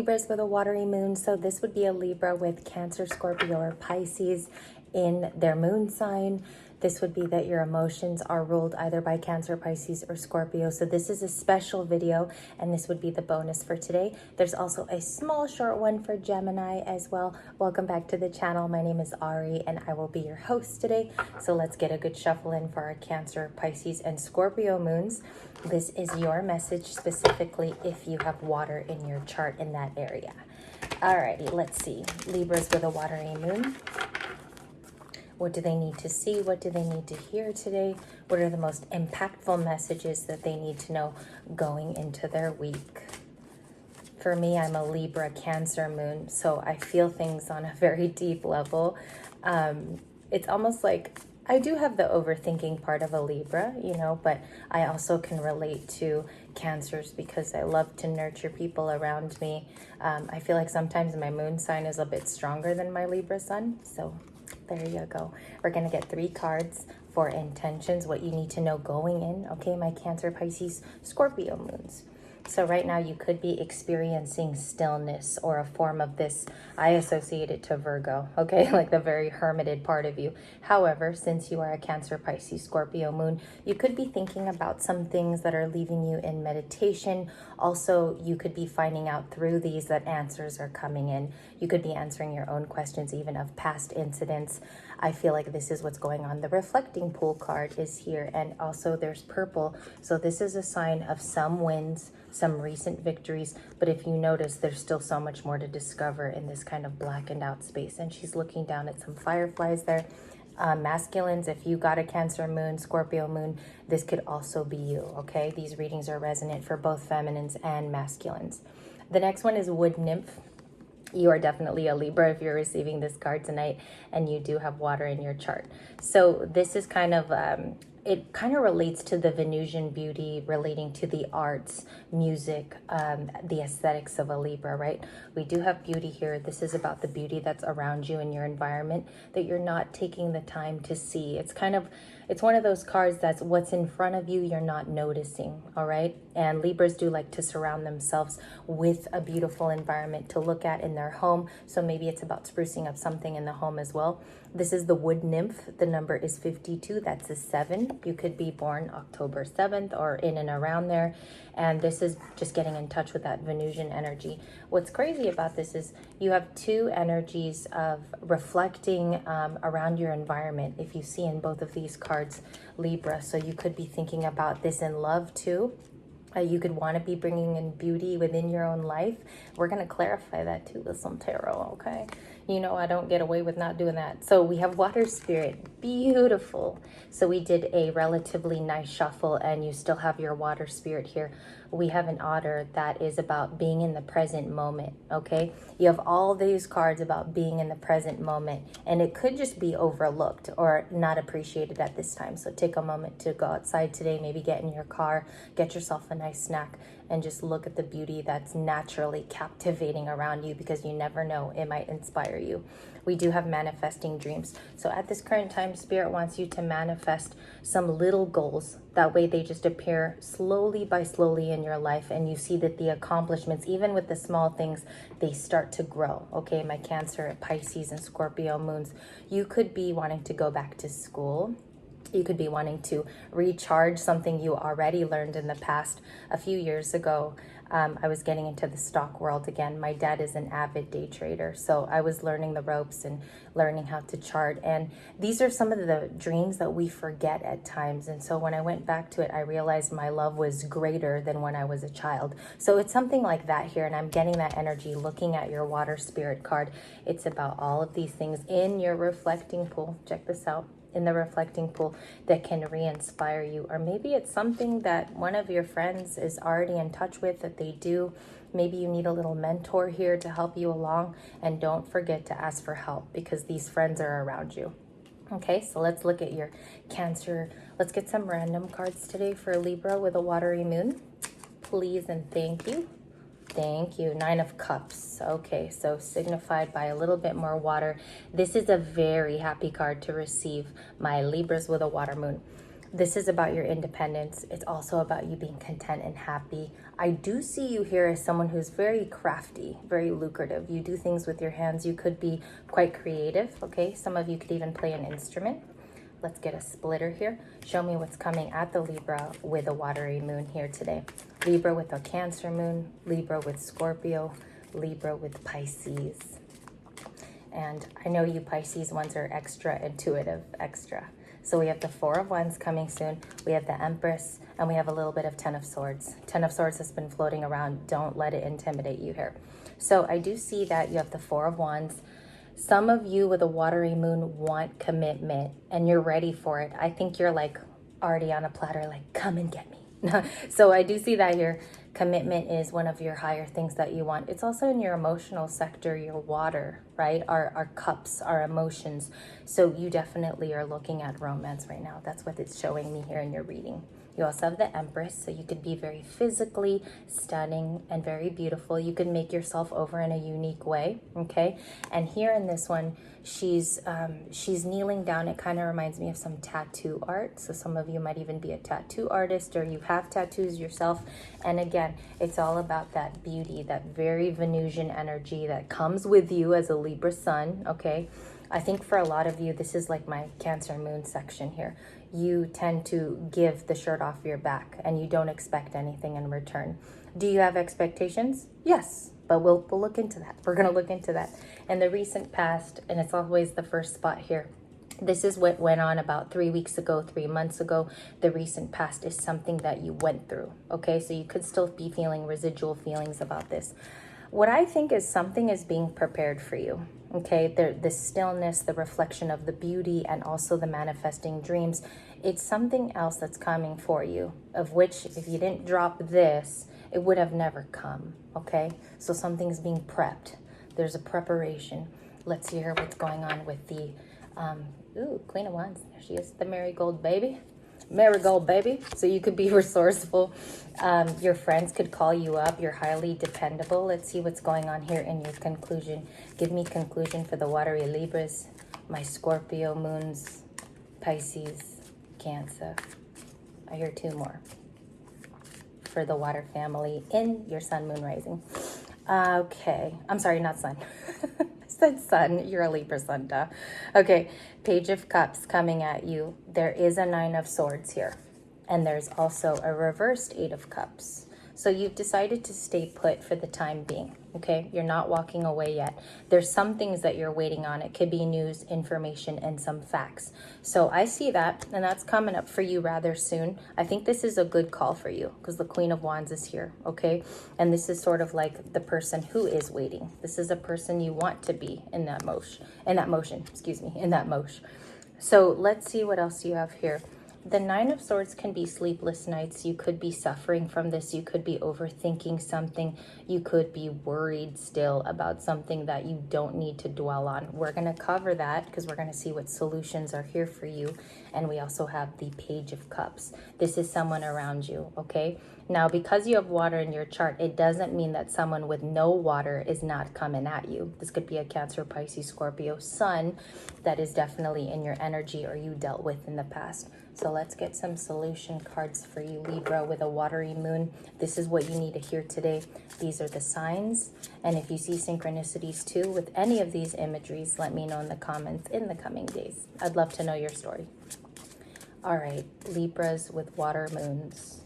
Libras with a watery moon. So this would be a Libra with Cancer, Scorpio, or Pisces in their moon sign. This would be that your emotions are ruled either by Cancer, Pisces, or Scorpio. So this is a special video, and this would be the bonus for today. There's also a small short one for Gemini as well. Welcome back to the channel. My name is Ari, and I will be your host today. So let's get a good shuffle in for our Cancer, Pisces, and Scorpio moons. This is your message specifically if you have water in your chart in that area. Alrighty, let's see. Libras with a watery moon. What do they need to see? What do they need to hear today? What are the most impactful messages that they need to know going into their week? For me, I'm a Libra Cancer moon, so I feel things on a very deep level. It's almost like I do have the overthinking part of a Libra, you know, but I also can relate to Cancers because I love to nurture people around me. I feel like sometimes my moon sign is a bit stronger than my Libra sun, so there you go. We're going to get 3 cards for intentions, what you need to know going in, okay, my Cancer, Pisces, Scorpio moons. So right now you could be experiencing stillness or a form of this. I associate it to Virgo, okay, like the very hermited part of you. However, since you are a Cancer, Pisces, Scorpio moon, you could be thinking about some things that are leaving you in meditation. Also, you could be finding out through these that answers are coming in. You could be answering your own questions, even of past incidents. I feel like this is what's going on. The reflecting pool card is here, and also there's purple. So this is a sign of some wins, some recent victories, but if you notice, there's still so much more to discover in this kind of blackened out space. And she's looking down at some fireflies there. Masculines, if you got a Cancer moon, Scorpio moon, this could also be you, okay? These readings are resonant for both feminines and masculines. The next one is Wood Nymph. You are definitely a Libra if you're receiving this card tonight and you do have water in your chart. So this is kind of, it kind of relates to the Venusian beauty relating to the arts, music, the aesthetics of a Libra, right? We do have beauty here. This is about the beauty that's around you in your environment that you're not taking the time to see. It's kind of, it's one of those cards that's what's in front of you, you're not noticing, all right? And Libras do like to surround themselves with a beautiful environment to look at in their home. So maybe it's about sprucing up something in the home as well. This is the Wood Nymph. The number is 52. That's a 7. You could be born October 7th or in and around there. And this is just getting in touch with that Venusian energy. What's crazy about this is you have 2 energies of reflecting around your environment. If you see in both of these cards, Libra. So you could be thinking about this in love too. You could want to be bringing in beauty within your own life. We're going to clarify that too with some tarot, okay? You know, I don't get away with not doing that. So we have Water Spirit. Beautiful. So we did a relatively nice shuffle and you still have your Water Spirit here. We have an Otter that is about being in the present moment, okay? You have all these cards about being in the present moment, and it could just be overlooked or not appreciated at this time. So take a moment to go outside today, maybe get in your car, get yourself a nice snack, and just look at the beauty that's naturally captivating around you, because you never know, it might inspire you. We do have manifesting dreams. So at this current time, Spirit wants you to manifest some little goals. That way they just appear slowly by slowly in your life, and you see that the accomplishments, even with the small things, they start to grow. Okay, my Cancer, Pisces, and Scorpio moons, you could be wanting to go back to school. You could be wanting to recharge something you already learned in the past. A few years ago, I was getting into the stock world again. My dad is an avid day trader, so I was learning the ropes and learning how to chart. And these are some of the dreams that we forget at times. And so when I went back to it, I realized my love was greater than when I was a child. So it's something like that here, and I'm getting that energy looking at your Water Spirit card. It's about all of these things in your reflecting pool. Check this out. In the reflecting pool that can re-inspire you, or maybe it's something that one of your friends is already in touch with that they do. Maybe you need a little mentor here to help you along, and don't forget to ask for help because these friends are around you. Okay, so let's look at your Cancer. Let's get some random cards today for Libra with a watery moon, please and thank you. Thank you. 9 of Cups. Okay, so signified by a little bit more water. This is a very happy card to receive, my Libras with a water moon. This is about your independence. It's also about you being content and happy. I do see you here as someone who's very crafty, very lucrative. You do things with your hands. You could be quite creative, okay? Some of you could even play an instrument. Let's get a splitter here. Show me what's coming at the Libra with a watery moon here today. Libra with a Cancer moon, Libra with Scorpio, Libra with Pisces. And I know you Pisces ones are extra intuitive, extra. So we have the Four of Wands coming soon. We have the Empress, and we have a little bit of Ten of Swords. Ten of Swords has been floating around. Don't let it intimidate you here. So I do see that you have the Four of Wands. Some of you with a watery moon want commitment, and you're ready for it. I think you're like already on a platter, like, come and get me. So I do see that here. Commitment is one of your higher things that you want. It's also in your emotional sector, your water, right? Our cups, our emotions. So you definitely are looking at romance right now. That's what it's showing me here in your reading. You also have the Empress, so you could be very physically stunning and very beautiful. You could make yourself over in a unique way, okay? And here in this one, she's kneeling down. It kind of reminds me of some tattoo art. So some of you might even be a tattoo artist, or you have tattoos yourself. And again, it's all about that beauty, that very Venusian energy that comes with you as a Libra sun, okay? I think for a lot of you, this is like my Cancer moon section here. You tend to give the shirt off your back and you don't expect anything in return. Do you have expectations? Yes, but we'll look into that. We're going to look into that. In the recent past, and it's always the first spot here, this is what went on about 3 weeks ago, 3 months ago. The recent past is something that you went through, okay? So you could still be feeling residual feelings about this. What I think is something is being prepared for you, okay? The stillness, the reflection of the beauty, and also the manifesting dreams. It's something else that's coming for you, of which if you didn't drop this, it would have never come, okay? So something's being prepped. There's a preparation. Let's hear what's going on with the, Queen of Wands. There she is, the marigold baby. Marigold baby. So you could be resourceful. Your friends could call you up. You're highly dependable. Let's see what's going on here in your conclusion. Give me conclusion for the watery Libras, my Scorpio moons, Pisces, Cancer. I hear 2 more for the water family in your sun, moon, rising. Okay. I'm sorry, not sun. I said sun. You're a Libra sun, duh. Okay. Page of Cups coming at you. There is a 9 of Swords here. And there's also a reversed 8 of Cups. So you've decided to stay put for the time being, okay? You're not walking away yet. There's some things that you're waiting on. It could be news, information, and some facts. So I see that, and that's coming up for you rather soon. I think this is a good call for you because the Queen of Wands is here, okay? And this is sort of like the person who is waiting. This is a person you want to be in that motion. So let's see what else you have here. The 9 of Swords can be sleepless nights. You could be suffering from this. You could be overthinking something. You could be worried still about something that you don't need to dwell on. We're going to cover that because we're going to see what solutions are here for you. And we also have the Page of Cups. This is someone around you, okay? Now, because you have water in your chart, it doesn't mean that someone with no water is not coming at you. This could be a Cancer, Pisces, Scorpio, Sun that is definitely in your energy or you dealt with in the past. So let's get some solution cards for you, Libra, with a watery moon. This is what you need to hear today. These are the signs. And if you see synchronicities too with any of these imageries, let me know in the comments in the coming days. I'd love to know your story. All right, Libras with water moons.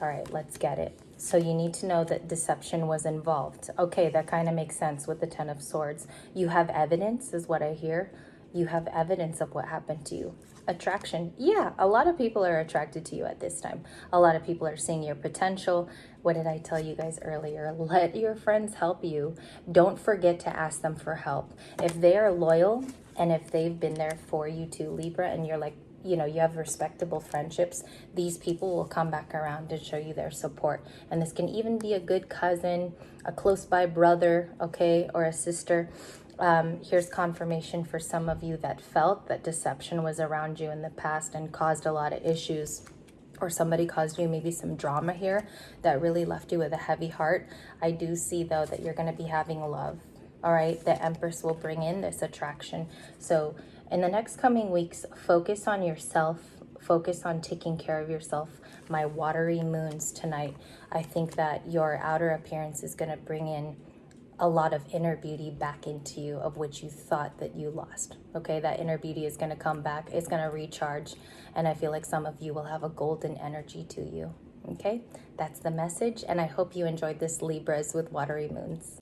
All right, let's get it. So you need to know that deception was involved. Okay, that kind of makes sense with the 10 of Swords. You have evidence, is what I hear. You have evidence of what happened to you. Attraction. Yeah, a lot of people are attracted to you at this time. A lot of people are seeing your potential. What did I tell you guys earlier? Let your friends help you. Don't forget to ask them for help. If they are loyal and if they've been there for you too, Libra, and you're like, you know, you have respectable friendships, these people will come back around to show you their support. And this can even be a good cousin, a close by brother, okay, or a sister. Here's confirmation for some of you that felt that deception was around you in the past and caused a lot of issues, or somebody caused you maybe some drama here that really left you with a heavy heart. I do see though that you're going to be having love. All right, the Empress will bring in this attraction. So in the next coming weeks, focus on yourself, Focus on taking care of yourself. My watery moons tonight, I think that your outer appearance is going to bring in a lot of inner beauty back into you, of which you thought that you lost. Okay, that inner beauty is going to come back. It's going to recharge. And I feel like some of you will have a golden energy to you. Okay, that's the message. And I hope you enjoyed this Libras with watery moons.